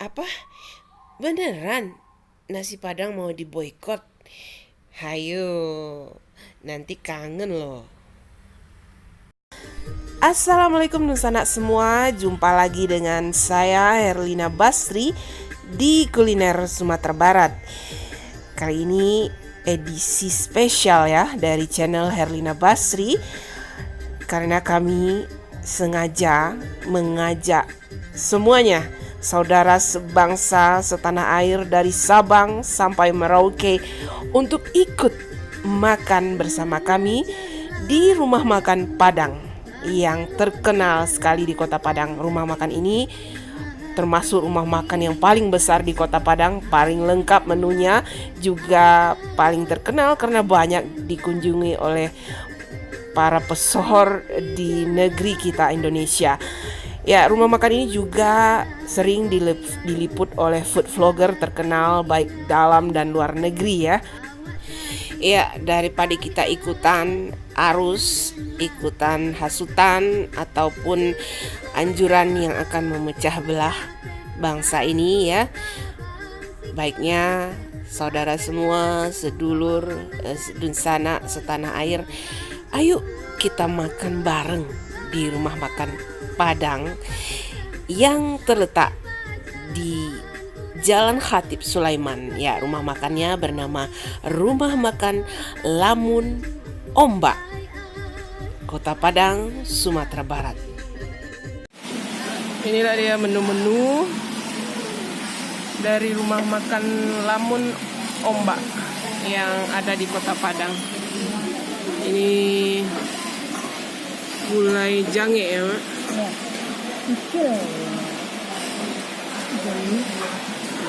Apa? Beneran? Nasi Padang mau diboikot? Hayo, nanti kangen loh. Assalamualaikum Nusana semua. Jumpa lagi dengan saya Herlina Basri di Kuliner Sumatera Barat. Kali ini edisi spesial ya dari channel Herlina Basri, karena kami sengaja mengajak semuanya, saudara sebangsa setanah air dari Sabang sampai Merauke, untuk ikut makan bersama kami di rumah makan Padang yang terkenal sekali di Kota Padang. Rumah makan ini termasuk rumah makan yang paling besar di Kota Padang, paling lengkap menunya, juga paling terkenal karena banyak dikunjungi oleh para pesohor di negeri kita Indonesia. Ya, rumah makan ini juga sering diliput oleh food vlogger terkenal baik dalam dan luar negeri ya. Ya, daripada kita ikutan arus, ikutan hasutan ataupun anjuran yang akan memecah belah bangsa ini ya, baiknya saudara semua, sedulur, sedunsana, setanah air, ayo kita makan bareng di rumah makan Padang yang terletak di Jalan Khatib Sulaiman. Ya, rumah makannya bernama Rumah Makan Lamun Ombak, Kota Padang, Sumatera Barat. Inilah dia menu-menu dari Rumah Makan Lamun Ombak yang ada di Kota Padang. Ini gulai jange ya, Mak?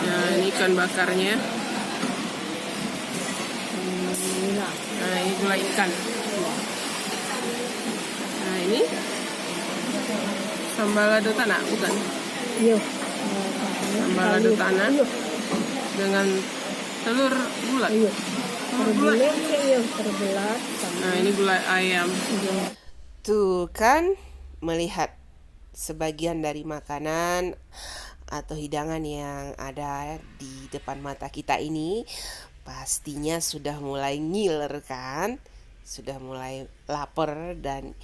Nah, ini ikan bakarnya. Nah, ini gulai ikan. Nah, ini sambal lado tanah, bukan? Iya. Sambal lado tanah dengan telur bulat. Iya. Telur bulat. Terbelat. Nah, ini gulai ayam. Tuh kan, melihat sebagian dari makanan atau hidangan yang ada di depan mata kita ini, pastinya sudah mulai ngiler kan? Sudah mulai lapar dan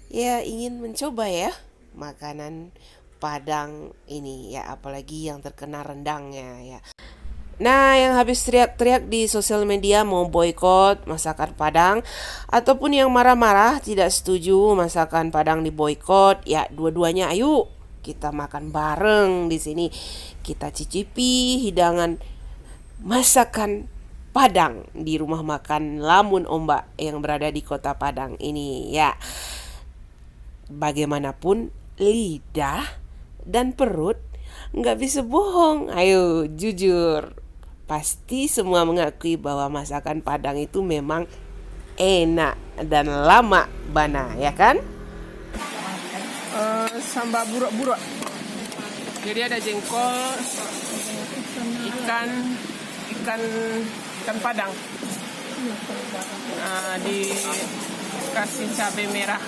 ya ingin mencoba ya makanan Padang ini ya, apalagi yang terkenal rendangnya ya. Nah, yang habis teriak-teriak di sosial media mau boikot masakan Padang, ataupun yang marah-marah tidak setuju masakan Padang diboikot, ya dua-duanya ayo kita makan bareng di sini. Kita cicipi hidangan masakan Padang di rumah makan Lamun Ombak yang berada di Kota Padang ini ya. Bagaimanapun lidah dan perut nggak bisa bohong. Ayo jujur, pasti semua mengakui bahwa masakan Padang itu memang enak dan lama bana, ya kan? Sambal buruk-buruk. Jadi ada jengkol, ikan Padang. Nah, dikasih cabai merah.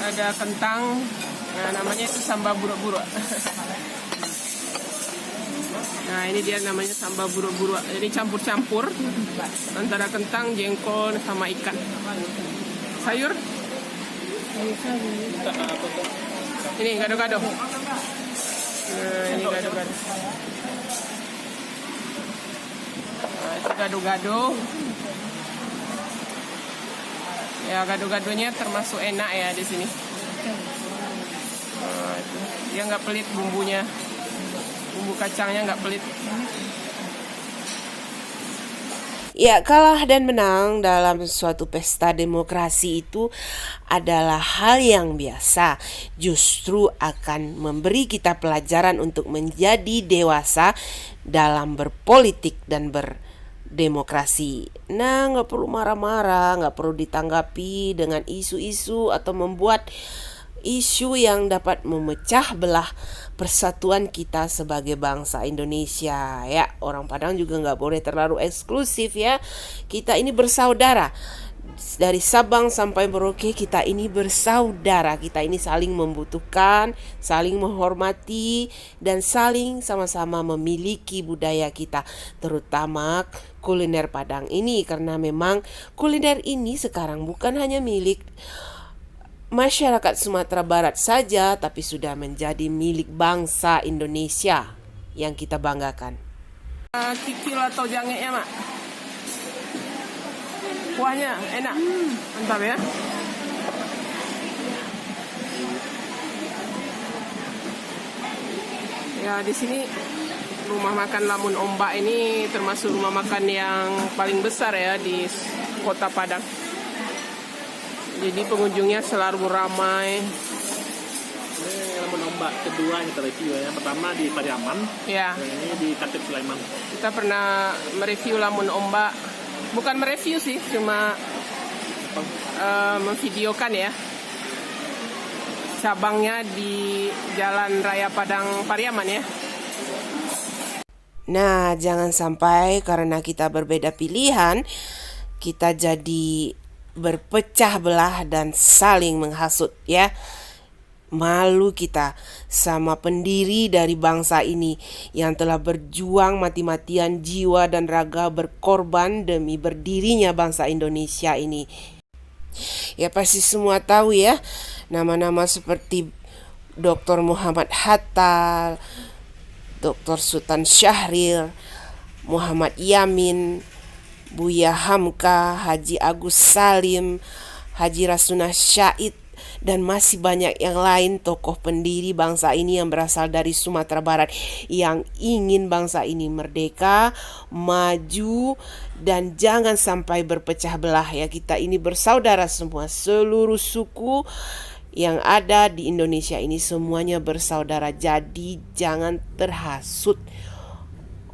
Ada kentang. Nah, namanya itu sambal buruk-buruk. Nah, ini dia namanya sambal buruk-buruk. Jadi campur-campur antara kentang, jengkol, sama ikan. Sayur? Ini gado-gado. Nah, ini gado-gado. Nah, itu gado-gado. Ya, gado-gadonya termasuk enak ya di sini. Nah, dia nggak pelit bumbunya. Bumbu kacangnya nggak pelit. Ya, kalah dan menang dalam suatu pesta demokrasi itu adalah hal yang biasa. Justru akan memberi kita pelajaran untuk menjadi dewasa dalam berpolitik dan berdemokrasi. Nah, nggak perlu marah-marah, nggak perlu ditanggapi dengan isu-isu atau membuat isu yang dapat memecah belah persatuan kita sebagai bangsa Indonesia ya. Orang Padang juga nggak boleh terlalu eksklusif ya. Kita ini bersaudara Dari Sabang sampai Merauke kita ini bersaudara, kita ini saling membutuhkan, saling menghormati, dan saling sama-sama memiliki budaya kita, terutama kuliner Padang ini. Karena memang kuliner ini sekarang bukan hanya milik masyarakat Sumatera Barat saja, tapi sudah menjadi milik bangsa Indonesia yang kita banggakan. Kikil atau jangeknya, Mak? Kuahnya enak, mantap ya. Ya, di sini rumah makan Lamun Ombak ini termasuk rumah makan yang paling besar ya di Kota Padang. Jadi pengunjungnya selalu ramai. Ini Lamun Ombak kedua yang kita review ya. Yang pertama di Pariaman, Ya, yang ini di Katip Sulaiman. kita pernah mereview Lamun Ombak. Bukan mereview sih, cuma memvideokan ya. Cabangnya di Jalan Raya Padang Pariaman ya. Nah, jangan sampai karena kita berbeda pilihan, kita jadi berpecah belah dan saling menghasut ya. Malu kita sama pendiri dari bangsa ini yang telah berjuang mati-matian jiwa dan raga berkorban demi berdirinya bangsa Indonesia ini. Ya pasti semua tahu ya, nama-nama seperti Dr. Muhammad Hatta, Dr. Sultan Syahrir, Muhammad Yamin, Buya Hamka, Haji Agus Salim, Haji Rasuna Syahid, dan masih banyak yang lain tokoh pendiri bangsa ini yang berasal dari Sumatera Barat yang ingin bangsa ini merdeka, maju, dan jangan sampai berpecah belah ya. Kita ini bersaudara semua, seluruh suku yang ada di Indonesia ini semuanya bersaudara. Jadi jangan terhasut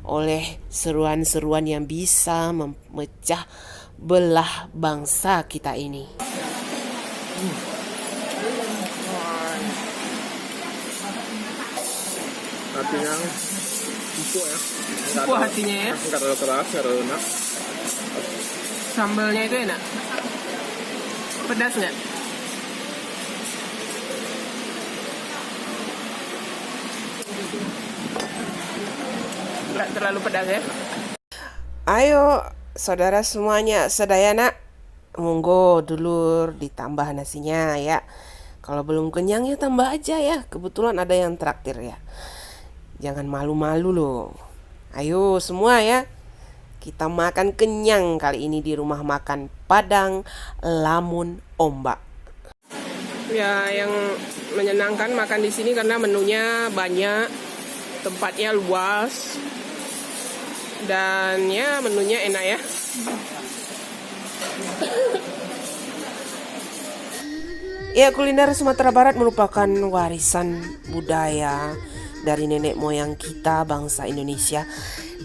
oleh seruan-seruan yang bisa memecah belah bangsa kita ini. Hatinya empuk ya. Empuk hatinya ya. Enggak terlalu keras, enggak terlalu enak. Sambalnya itu enak. Pedas nggak? Nggak terlalu pedas ya. Ayo saudara semuanya, sedayana monggo dulur ditambah nasinya ya. Kalau belum kenyang ya tambah aja ya. Kebetulan ada yang traktir ya. Jangan malu-malu loh. Ayo semua ya. Kita makan kenyang kali ini di rumah makan Padang Lamun Ombak. Ya, yang menyenangkan makan di sini karena menunya banyak, tempatnya luas, dan ya menunya enak ya. Ya, kuliner Sumatera Barat merupakan warisan budaya dari nenek moyang kita bangsa Indonesia,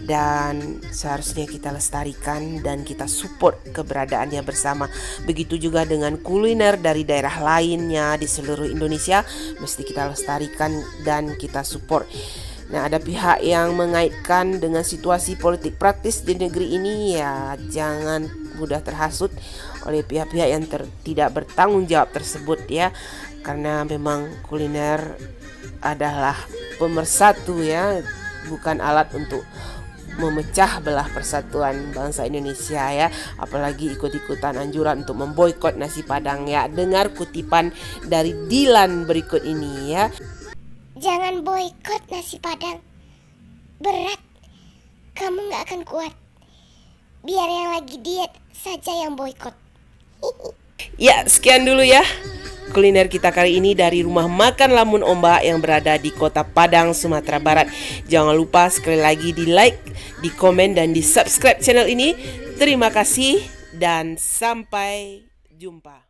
dan seharusnya kita lestarikan dan kita support keberadaannya bersama. Begitu juga dengan kuliner dari daerah lainnya di seluruh Indonesia, mesti kita lestarikan dan kita support. Nah, ada pihak yang mengaitkan dengan situasi politik praktis di negeri ini, ya jangan mudah terhasut oleh pihak-pihak yang tidak bertanggung jawab tersebut ya. Karena memang kuliner adalah pemersatu ya, bukan alat untuk memecah belah persatuan bangsa Indonesia ya. Apalagi ikut-ikutan anjuran untuk memboikot nasi Padang ya. Dengar kutipan dari Dilan berikut ini ya. Jangan boikot nasi Padang, berat, kamu gak akan kuat. Biar yang lagi diet saja yang boikot. Ya, sekian dulu ya kuliner kita kali ini dari rumah makan Lamun Ombak yang berada di Kota Padang, Sumatera Barat. Jangan lupa sekali lagi di like, di komen, dan di subscribe channel ini. Terima kasih dan sampai jumpa.